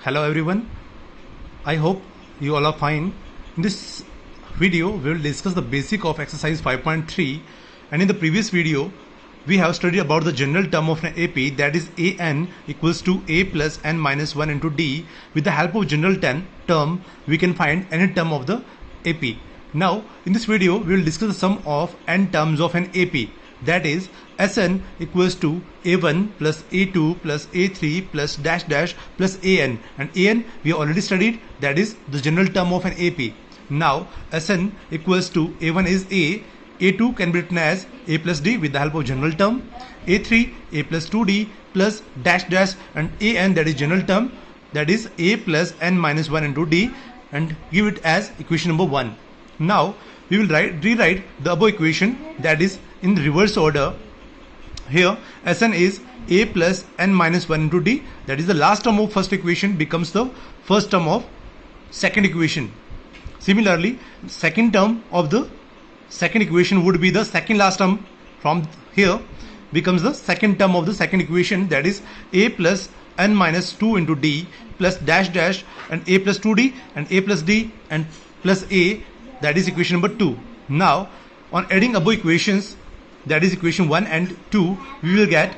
Hello everyone, I hope you all are fine. In this video we will discuss the basic of exercise 5.3, and in the previous video we have studied about the general term of an AP, that is an equals to a plus n minus 1 into d. With the help of general term we can find any term of the AP. Now in this video we will discuss the sum of n terms of an AP, that is Sn equals to a1 plus a2 plus a3 plus dash dash plus an, and an we already studied, that is the general term of an AP. Now Sn equals to a1 is a, a2 can be written as a plus d with the help of general term, a3 a plus 2d plus dash dash, and an, that is general term, that is a plus n minus 1 into d, and give it as equation number 1. Now we will rewrite the above equation, that is in reverse order. Here Sn is a plus n minus 1 into d, that is the last term of first equation becomes the first term of second equation. Similarly, second term of the second equation would be the second last term from here becomes the second term of the second equation, that is a plus n minus 2 into d plus dash dash and a plus 2d and a plus d and plus a, that is equation number 2. Now on adding above equations, that is equation 1 and 2, we will get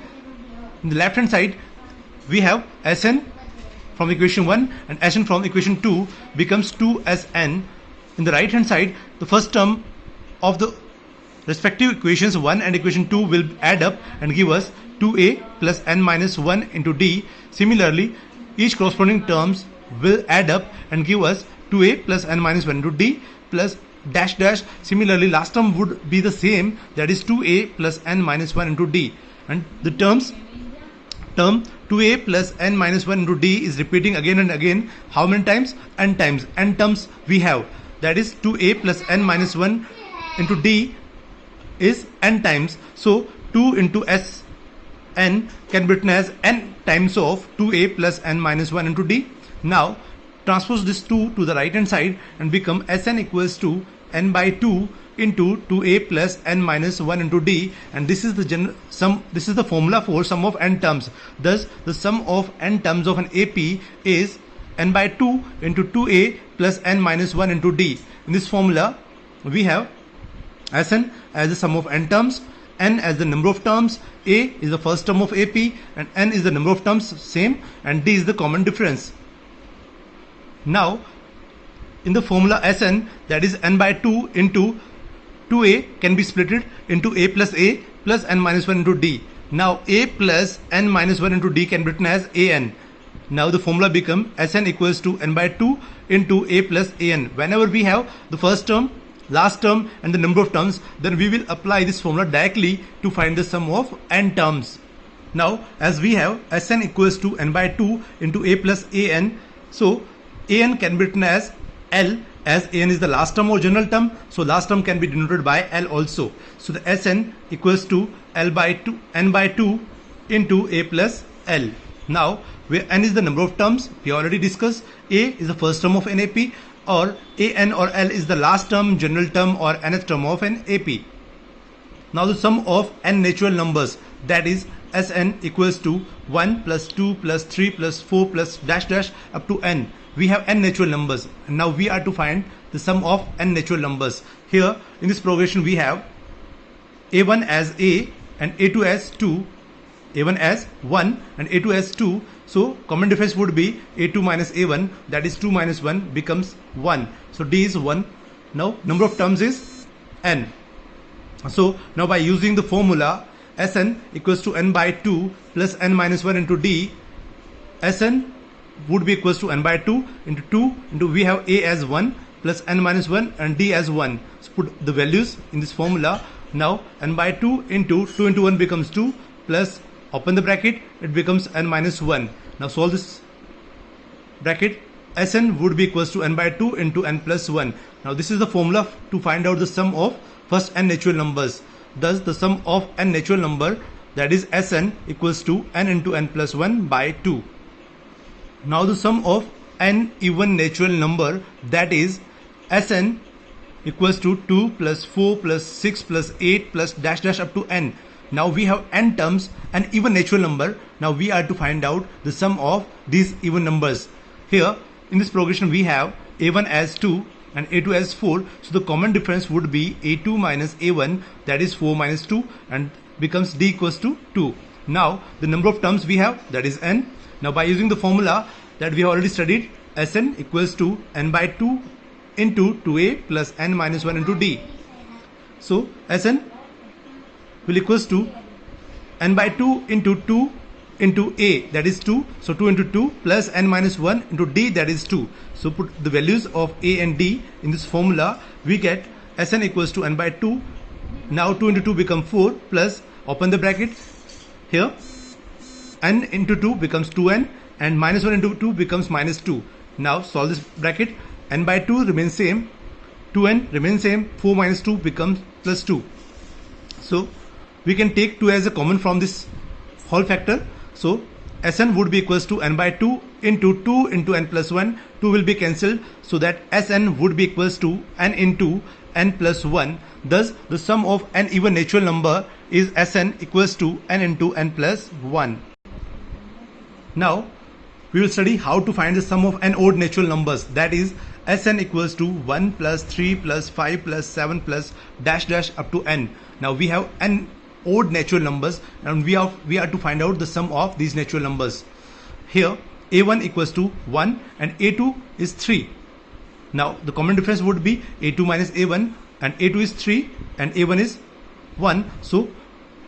in the left hand side we have Sn from equation 1 and Sn from equation 2 becomes 2Sn. In the right hand side, the first term of the respective equations 1 and equation 2 will add up and give us 2a plus n minus 1 into d. Similarly, each corresponding terms will add up and give us 2a plus n minus 1 into d plus dash dash. Similarly, last term would be the same, that is 2a plus n minus 1 into d, and the term 2a plus n minus 1 into d is repeating again and again. How many times? N times. N terms we have, that is 2a plus n minus 1 into d is n times, so 2 into s n can be written as n times of 2a plus n minus 1 into d. Now transpose this 2 to the right hand side and become Sn equals to n by 2 into 2a plus n minus 1 into d, and this is the sum. This is the formula for sum of n terms. Thus the sum of n terms of an AP is n by 2 into 2a plus n minus 1 into d. In this formula we have Sn as the sum of n terms, n as the number of terms, a is the first term of AP, and n is the number of terms same, and d is the common difference. Now in the formula Sn, that is n by 2 into 2a can be splitted into a plus n minus 1 into d. Now a plus n minus 1 into d can be written as an. Now the formula becomes Sn equals to n by 2 into a plus an. Whenever we have the first term, last term and the number of terms, then we will apply this formula directly to find the sum of n terms. Now as we have Sn equals to n by 2 into a plus an, so an can be written as L, as an is the last term or general term, so last term can be denoted by L also. So the Sn equals to n by 2 into a plus L. Now where n is the number of terms, we already discussed. A is the first term of an AP, or an or L is the last term, general term or nth term of an AP. Now the sum of n natural numbers, that is Sn equals to 1 plus 2 plus 3 plus 4 plus dash dash up to n. We have n natural numbers, and now we are to find the sum of n natural numbers. Here in this progression we have a1 as a and a2 as 2, a1 as 1 and a2 as 2, so common difference would be a2 minus a1, that is 2 minus 1 becomes 1, so d is 1. Now number of terms is n. So now by using the formula Sn equals to n by 2 plus n minus 1 into d, Sn would be equals to n by 2 into we have a as 1 plus n minus 1 and d as 1. So put the values in this formula. Now n by 2 into 1 becomes 2 plus open the bracket, it becomes n minus 1. Now solve this bracket. Sn would be equals to n by 2 into n plus 1. Now this is the formula to find out the sum of first n natural numbers. Thus the sum of n natural number, that is Sn, equals to n into n plus 1 by 2. Now the sum of n even natural number, that is Sn equals to 2 plus 4 plus 6 plus 8 plus dash dash up to n. Now we have n terms and even natural number. Now we are to find out the sum of these even numbers. Here in this progression we have a1 as 2 and a2 as 4, so the common difference would be a2 minus a1, that is 4 minus 2, and becomes d equals to 2. Now the number of terms we have, that is n. Now by using the formula that we have already studied, Sn equals to n by 2 into 2a plus n minus 1 into d. So Sn will equals to n by 2 into a, that is 2, so 2 into 2 plus n minus 1 into d, that is 2. So put the values of a and d in this formula, we get Sn equals to n by 2. Now 2 into 2 become 4 plus, open the bracket, here n into 2 becomes 2n and minus 1 into 2 becomes minus 2. Now solve this bracket, n by 2 remains same, 2n remains same, 4 minus 2 becomes plus 2. So we can take 2 as a common from this whole factor. So Sn would be equals to n by 2 into n plus 1. 2 will be cancelled, so that Sn would be equals to n into n plus 1. Thus the sum of n even natural number is Sn equals to n into n plus 1. Now we will study how to find the sum of n odd natural numbers, that is Sn equals to 1 plus 3 plus 5 plus 7 plus dash dash up to n. Now we have n odd natural numbers and we are to find out the sum of these natural numbers. Here a1 equals to 1 and a2 is 3. Now the common difference would be a2 minus a1, and a2 is 3 and a1 is 1, so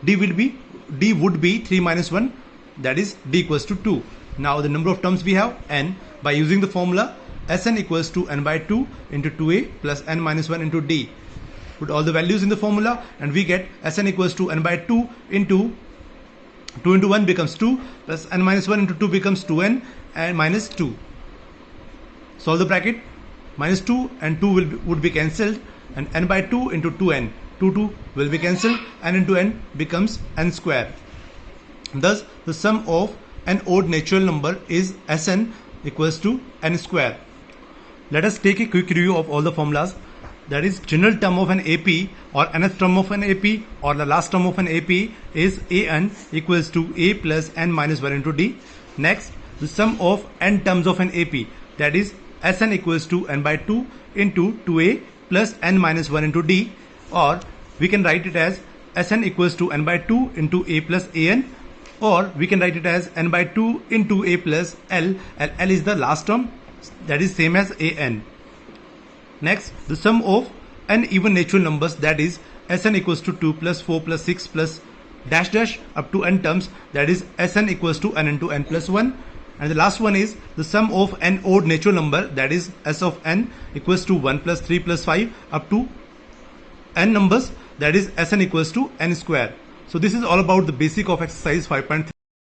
d would be 3 minus 1, that is d equals to 2. Now the number of terms we have n. By using the formula, Sn equals to n by 2 into 2a plus n minus 1 into d. Put all the values in the formula and we get Sn equals to n by 2 into 2 into 1 becomes 2 plus n minus 1 into 2 becomes 2n and minus 2. Solve the bracket, minus 2 and 2 would be cancelled, and n by 2 into 2n, 2 will be cancelled, n into n becomes n square. Thus the sum of an odd natural number is Sn equals to n square. Let us take a quick review of all the formulas. That is, general term of an AP or nth term of an AP or the last term of an AP is an equals to a plus n minus 1 into d. Next, the sum of n terms of an AP, that is Sn equals to n by 2 into 2a plus n minus 1 into d, or we can write it as Sn equals to n by 2 into a plus an, or we can write it as n by 2 into a plus l, and l is the last term, that is same as an. Next, the sum of n even natural numbers, that is Sn equals to 2 plus 4 plus 6 plus dash dash up to n terms, that is Sn equals to n into n plus 1. And the last one is the sum of n odd natural number, that is S of n equals to 1 plus 3 plus 5 up to n numbers, that is Sn equals to n square. So this is all about the basic of exercise 5.3.